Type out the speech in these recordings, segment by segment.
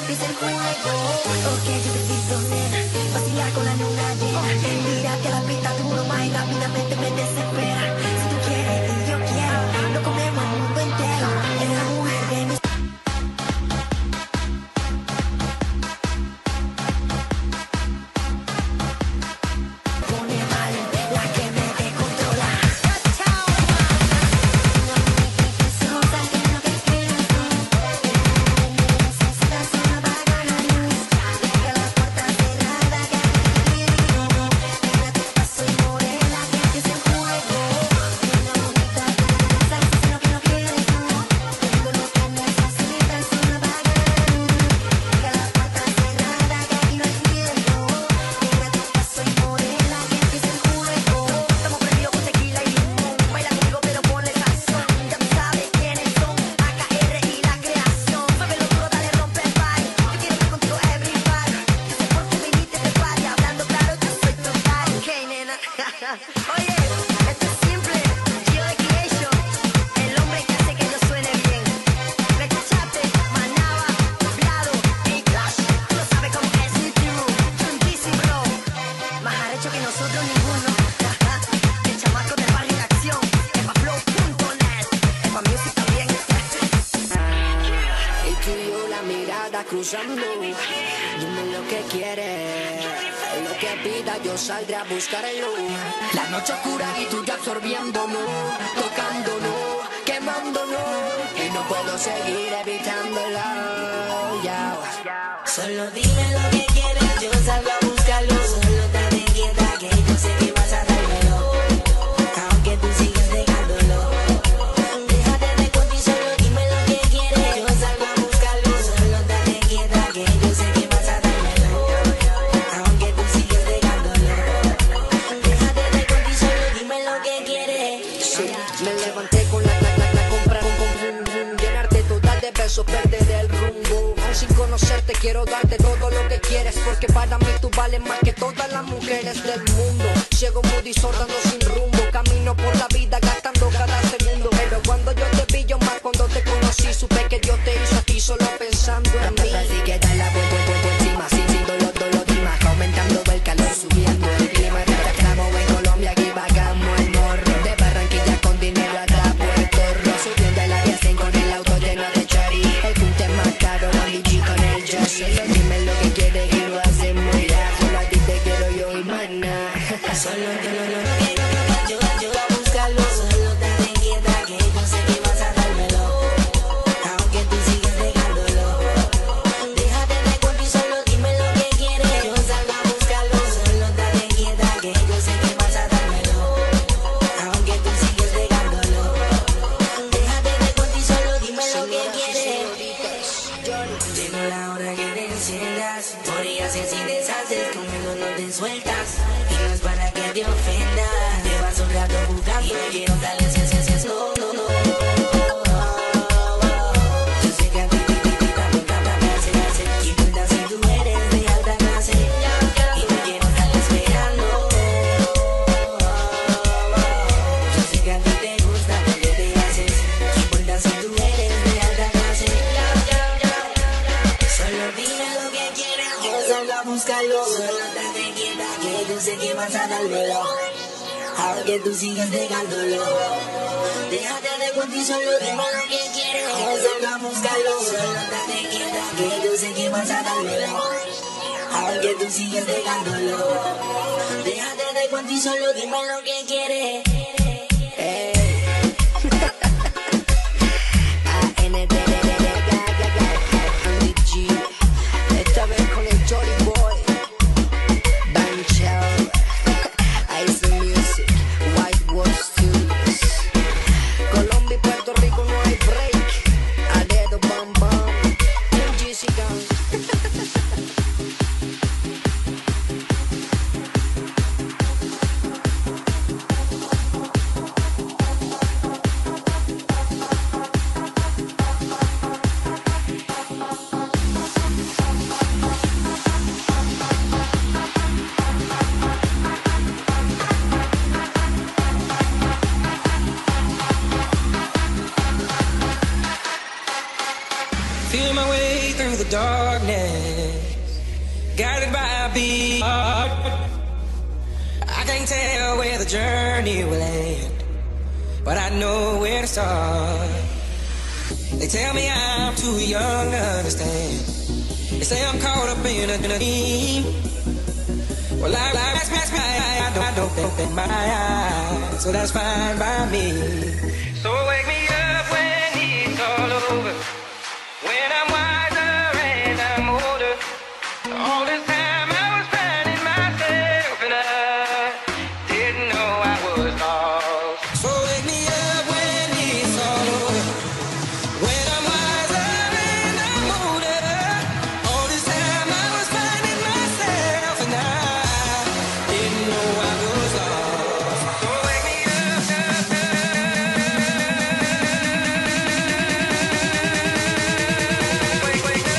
empiece el juego. Ok, yo te pido, nena, vacilar con la luna llena. Tírate a la pista, tú no más y rápidamente me desespera. Si tú quieres y yo quiero, lo comemos el mundo entero. Eres la mujer de mis... Pone mal, la que me descontrola. Oye, esto es simple, Gio de Creation, el hombre que hace que yo suene bien. ¿Me escuchaste? Manaba, Blado, A-Clash, tú lo sabes cómo es. Juntísimo, bro, más arrecho que nosotros ninguno. El chamaco de barrio en acción, epaflow.net, epa music también. Y tú y yo la mirada cruzando, dime lo que quieres. Lo que pida yo saldré a buscarlo. La noche oscura y tú ya absorbiéndolo, tocándolo, quemándolo. Y no puedo seguir evitándolo, yeah. Solo dime lo que quieres, yo salgo a buscarlo. Solo date quieta que yo sé que vas a dármelo, aunque tú sigas negándolo. Déjate de cuento y solo dime lo que quieres, yo salgo a buscarlo. Solo date quieta que yo sé que vas a dármelo, aunque tú sigas negándolo. Déjate de cuento y solo dime lo que quieres. Sí, me levanté con la compra, llenarte total de besos, perder el rumbo. Aún sin conocerte quiero darte todo lo que quieres, porque para mí tú vales más que todas las mujeres del mundo. Ciego, mudo y sordo, sin rumbo, camino por la vida gastando cada segundo. Pero cuando yo te vi, yo más cuando te conocí, supe que Dios te hizo a ti solo pensando en mí. Así que da la vuelta encima, sin dolor climas, aumentando el calor, subiendo el clima. Estamos en Colombia, aquí pagamos el morro, de Barranquilla con dinero hasta Puerto Rico, subiendo el área 100 con el auto lleno de chari. El punto es más caro, Andy G con el jazz. Solo dime lo que quieres y lo hacemos ya. Solo a ti te quiero yo y maná. Solo yo a buscarlo. Solo date quieta que yo sé que vas a dármelo, aunque tú sigas negándolo. Déjate de cuento y solo dime lo que quieres, yo salgo a buscarlo. Solo date quieta que yo sé que vas a dármelo, aunque tú sigues negándolo. Déjate de cuento y solo dime lo que quieres. Llegó la hora que te enciendas, podría ser si deshaces, conmigo no te sueltas. Y no es para que te ofenda, llevas un rato jugando y quiero darle no. Yo sé que a ti te hace, y cuenta si tú eres de alta clase, y no quiero estar esperando. Yo sé que a ti te gusta lo que te haces, y cuenta si tú eres de alta clase. Solo dime lo que quieres, yo salgo a buscarlo. Solo date quieta que yo sé que vas a dármelo, aunque tú sigas negándolo. Déjate de cuento y solo dime lo que quieres, yo salgo a buscarlo. Solo date quieta que yo sé que vas a dármelo, aunque tú sigas negándolo. Déjate de cuento y solo dime lo que quieres. Andy G, esta vez con el Jolly Boy, Banchel, Ice Music, White Wolf Studios. Colombia y Puerto Rico no hay break. Adedo Bam Bam, Jessica. Feel my way through the darkness, guided by a beat. I can't tell where the journey will end, but I know where to start. They tell me I'm too young to understand. They say I'm caught up in a dream. Well, I don't open my eyes, so that's fine by me. So wake me up when it's all over, when I'm wiser and I'm older. All this time I was finding myself and I didn't know I was lost. So wake me up when it's all over, when I'm wiser and I'm older. All this time I was finding myself and I didn't know I was lost. So wake me up, wake, wake up.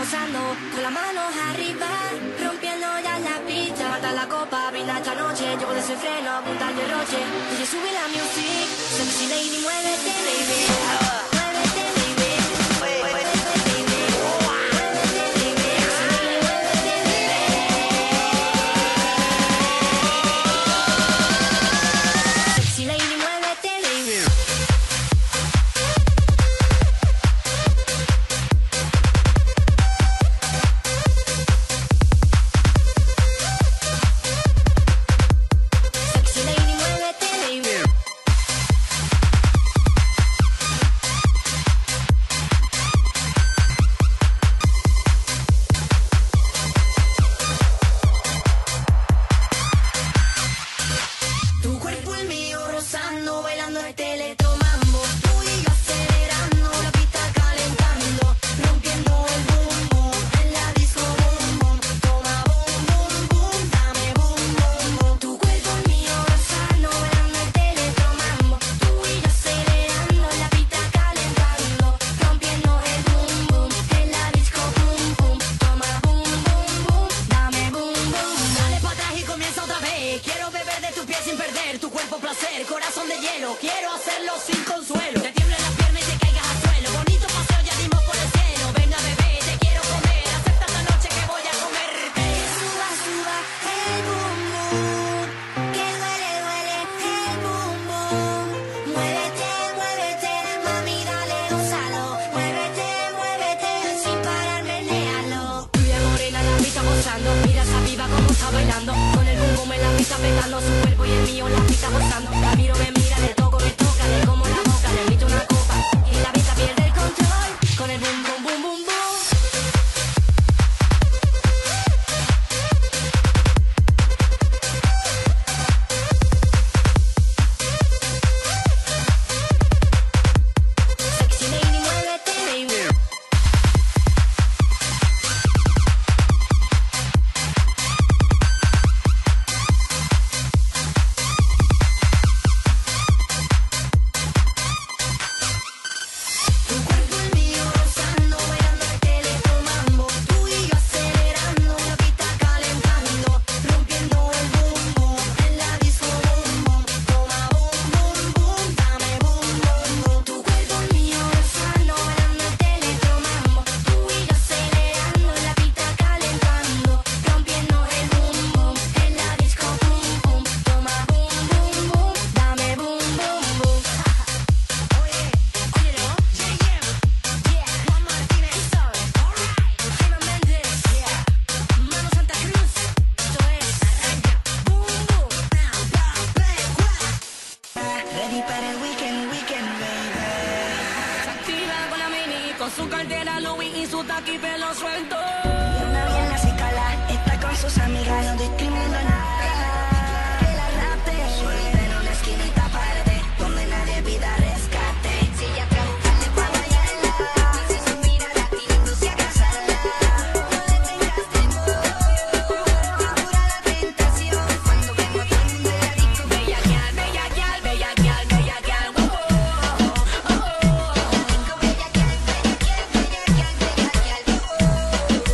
gozando con las manos arriba, rompiendo ya la pista. Mata la copa, brinda esta noche, llevo desenfreno, apunta el derroche. DJ sube la music, sexy lady, muévete, baby. Muévete, baby. Muévete, baby. Muévete, baby. Muévete, baby. Sexy lady, muévete, baby. Sexy lady, muévete, baby. Tu cuerpo el mío rozando, bailando el teletro-mambo. Tú y yo acelerando, la pista calentando, rompiendo el boom boom, en la disco boom boom. Toma boom boom boom, dame boom boom boom. Tu cuerpo el mío rozando, bailando el teletro-mambo. Tú y yo acelerando, la pista calentando, rompiendo el boom boom, en la disco boom boom. Toma boom boom boom, dame boom boom boom. Dale pa' atrás y comienza otra vez. Quiero beber de tu piel sin perder tu cuerpo placer, corazón de hielo. Quiero hacerlo sin consuelo. Te tiemblen las piernas y te caigas al suelo. Bonito paseo, ya dimos por el cielo. Venga bebé, te quiero comer. Acepta esta noche que voy a comer. Que suba, suba el boom boom. Que duele, duele el boom boom. Muévete, muévete, mami, dale, gózalo. Muévete, muévete, sin parar, menéalo. Rubia morena, la pista gozando. Mira esa piba como está bailando. Con el boom boom en la pista pegando su cuerpo y el mío la pista gozando. La miro, me mira, le toco, me toca, le como la boca, le invito una copa y la pista pierde el control. Con el boom boom boom boom boom. Sexy lady, muévete, baby. Tu cuerpo el mío rozando, bailando el teletro-mambo. Tú y yo acelerando, la pista calentando, rompiendo el boom boom, en la disco boom boom. Toma boom boom boom, dame boom boom boom. Tu cuerpo el mío rozando, bailando el teletro-mambo. Tú y yo acelerando, la pista calentando, rompiendo el boom boom, en la disco boom boom. Toma boom boom boom, dame boom boom boom. Oye, no, Juan Martínez, Jaime Méndez, Mano Santa Cruz, esto es Arranca, boom boom, ready para el weekend, baby. Se activa con la mini, con su cartera Louis y su taqui pelo suelto. Y una bien la escala, está con sus amigas, no discrimina nada. Que la rape, suelta en una esquinita aparte, donde nadie pida rescate. Si ella te buscaste pa' bailarla, si su mirada a ti no induce a casarla. No le tengas temor, apura la tentación. Cuando vengo todo el mundo en la disco, bella gal, bella gal, bella gal, bella gal, oh, oh, oh, oh. Bella gal, bella gal, bella gal, bella gal, oh, oh.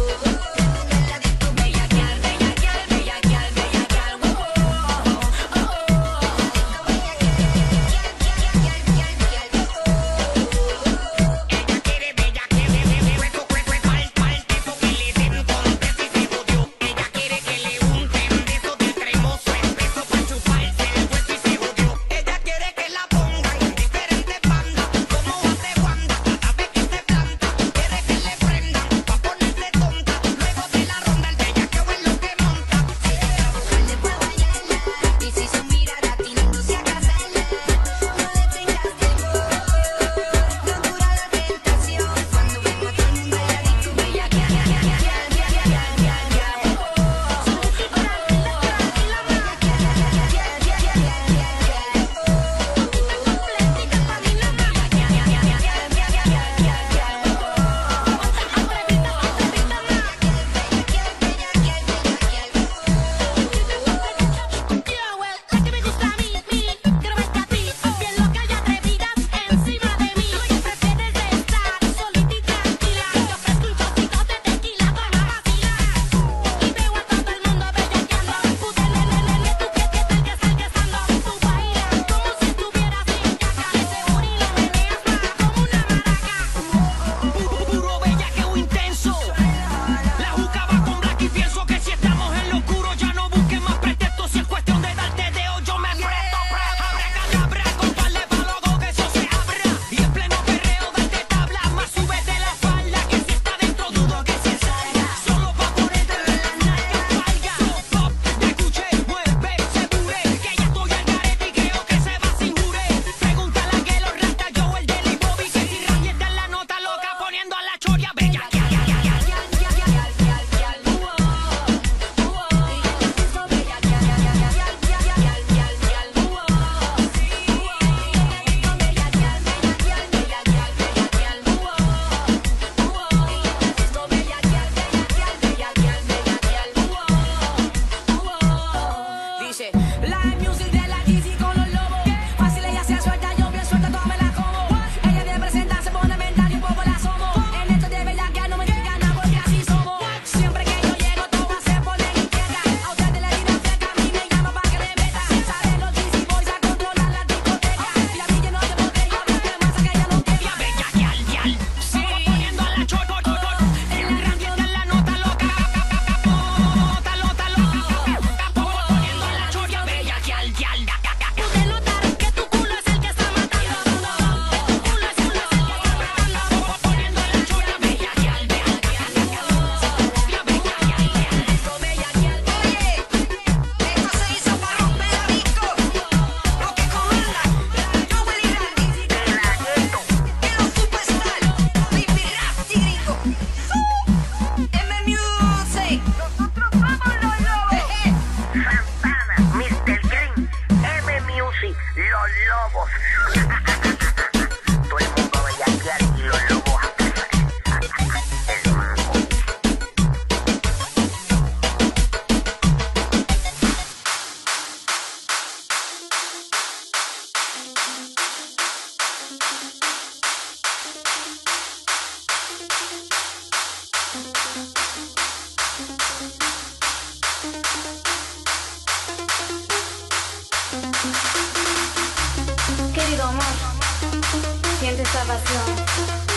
pasión.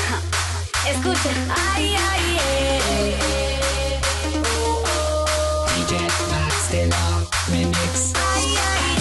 Ja. Escuchen. Ay, ay, DJ Max de la Remix. ay, ay.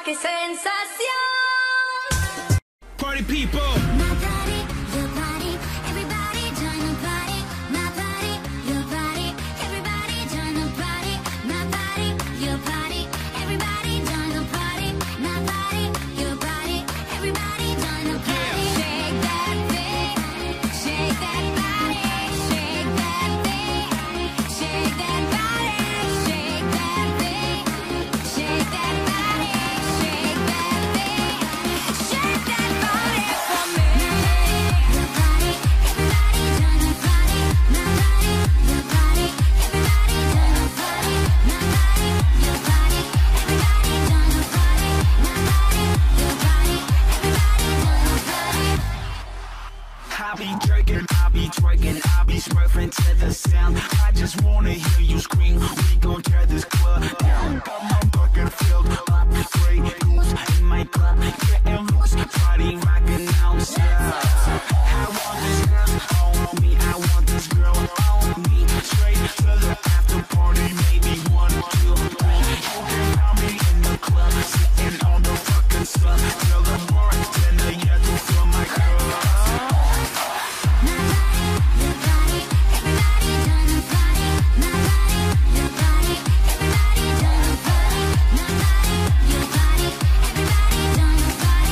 qué sensación. Party people. My body, your body, everybody join the party. My body, your body, everybody join the party. My body, your body, everybody join the party. My body, your body, everybody join the party. Shake that thing, shake that body, shake that thing, shake that body, shake that thing, shake that body, shake that thing, shake that body for me. Your body, everybody join the party. My body, your body, everybody join the party. My body, your body, everybody join the party. My body, your body, everybody join the party. I be jerking, I be twerking, I be smurfing to the sound. I just wanna hear you scream. We gon' tear this club down. Got my bucket filled up, Grey Goose in my club, getting loose, party rocking outside. I want this girl on me, I want this girl on me. Straight to the after party, maybe 1, 2, 3. You can find me in the club, sitting on the fucking sun. Tell the bartender, yeah, to fill my cup. My body, your body, everybody join the party. My body, your body, everybody join the party. My body, your body, everybody join the party.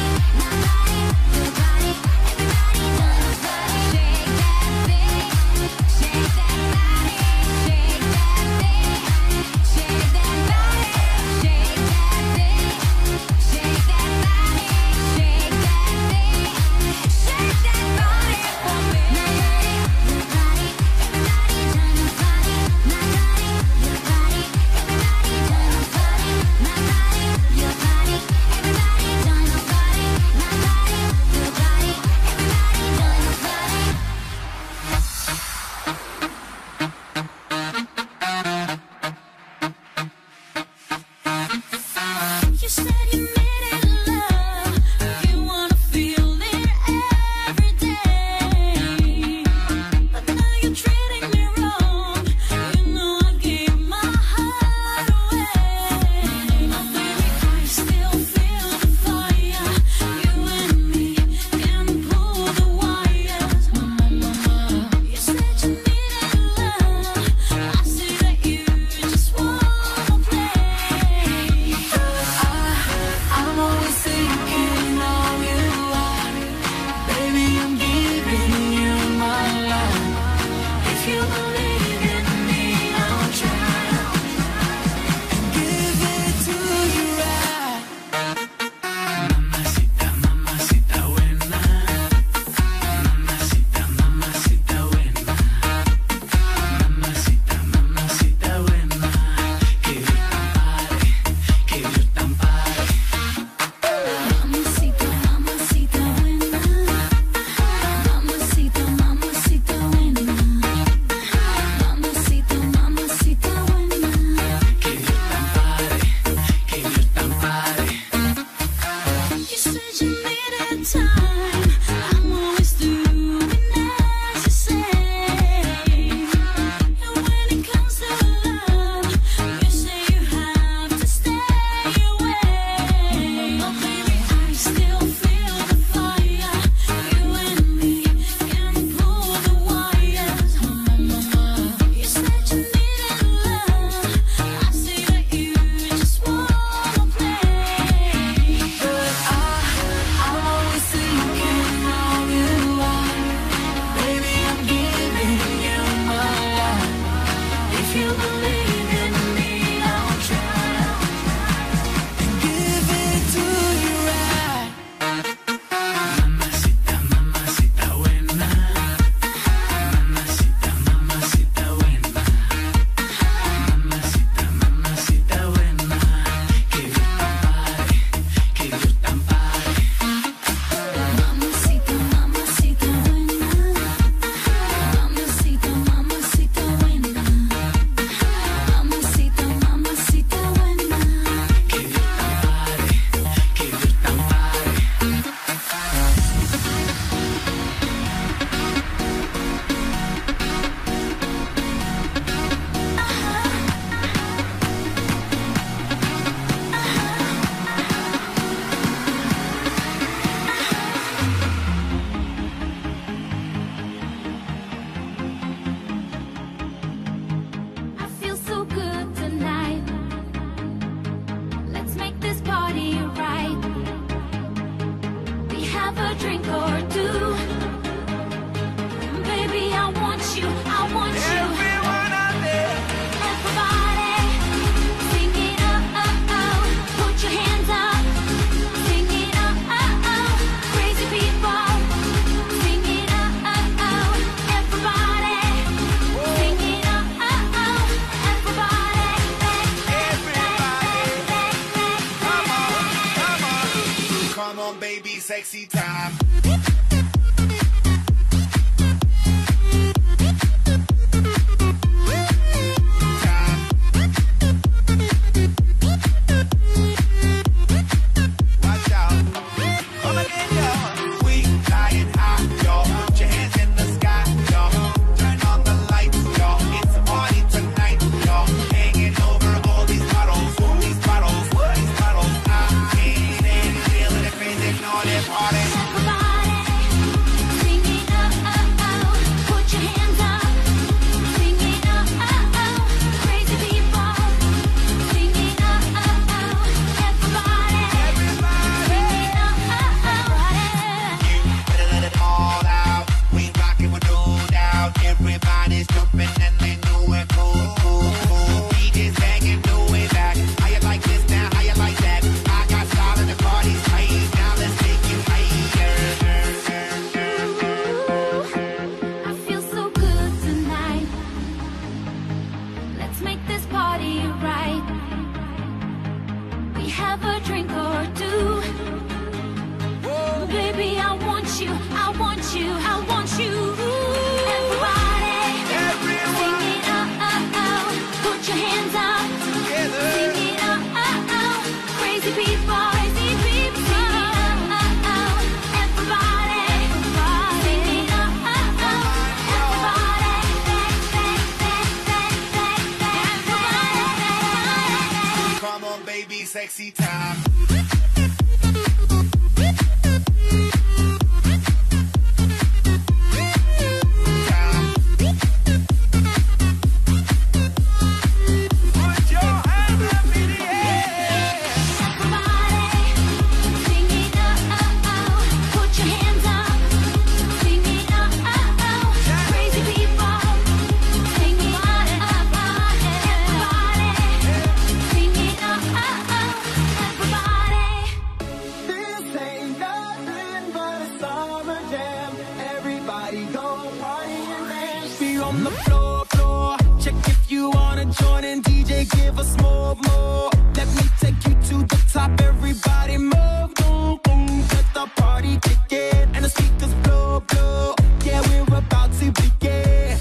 you, I want you. Everyone out there. Everybody, sing it up, put your hands up. Sing it up, crazy people. Sing it up, everybody. Sing it up, everybody. Come on, baby, sexy time. Watch out. Come again, y'all. We flying high, y'all. Put your hands in the sky, y'all. Turn on the lights, y'all. It's a party tonight, y'all. Hanging over all these bottles, these bottles, these bottles. I can't even feel it, crazy, all that party. Everybody, sing it up, put your hands up. Sing it up, crazy people. Sing it up, everybody. Sing it up, You better let it all out. We rockin' with no doubt. Everybody's jumping and they know it. Cool, cool, cool. DJ's banging, no way back. How you like this now? How you like that? I got style and the party's tight. Now let's take it higher. I feel so good tonight. Let's make this party right. We have a drink or two. Baby, I want you, I want you, I want you. Everybody, sing it up, put your hands up. Sing it up, crazy people, crazy people. Sing it up, everybody. Sing it up, everybody. Come on, baby, sexy time. Put your hands up in the air. Everybody, sing it up, put your hands up. Sing it up, crazy people. Sing it up, everybody. Sing it up, everybody. This ain't nothing but a summer jam. Everybody go party and dance. Be on the floor, floor. Check if you wanna join in. DJ, give us more. Let me take you to the top. Everybody move, boom, boom. Let the party kick in and the speakers blow. Yeah, we're about to begin.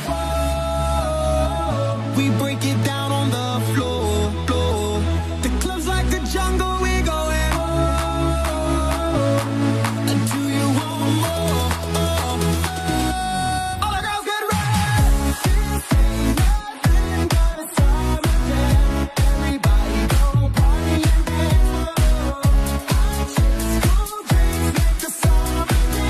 Whoa, we break it down on the floor. The club's like a jungle. We going. Do you want more? All the girls get ready. This ain't nothing but a summer jam. Everybody go party and dance. Hot chicks, cool drinks, make the summer jam.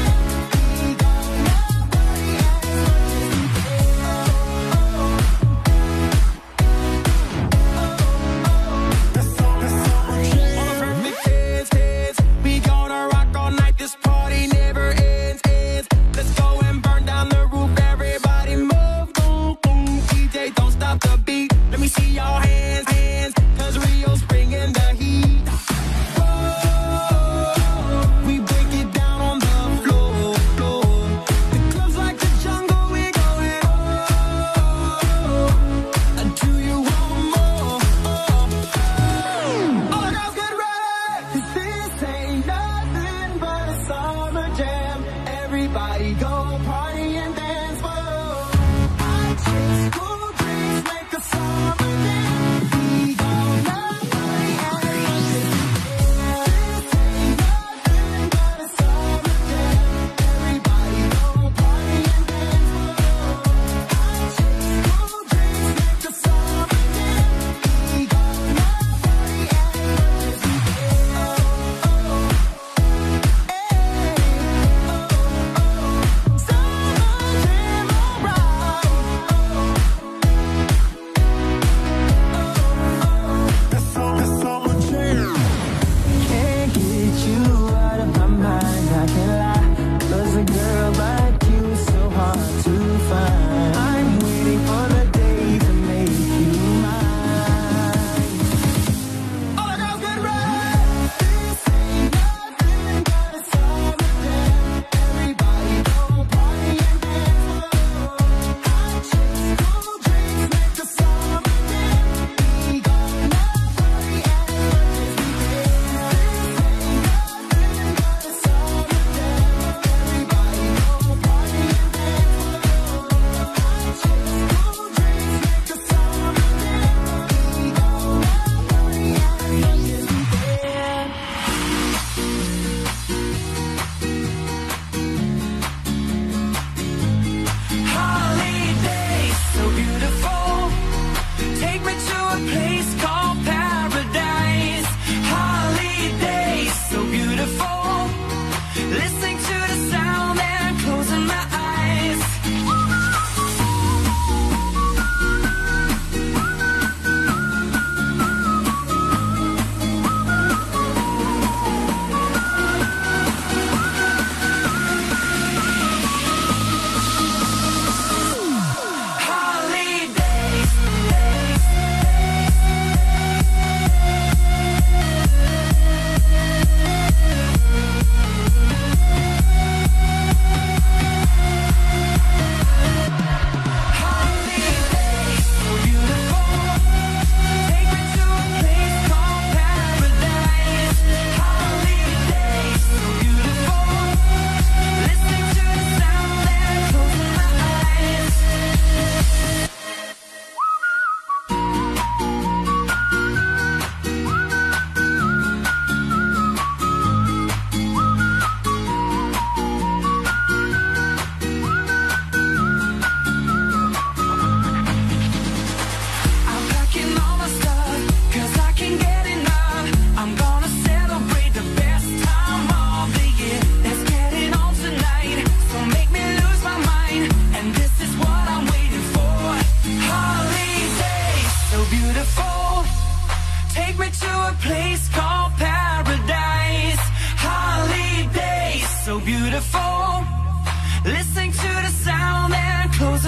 close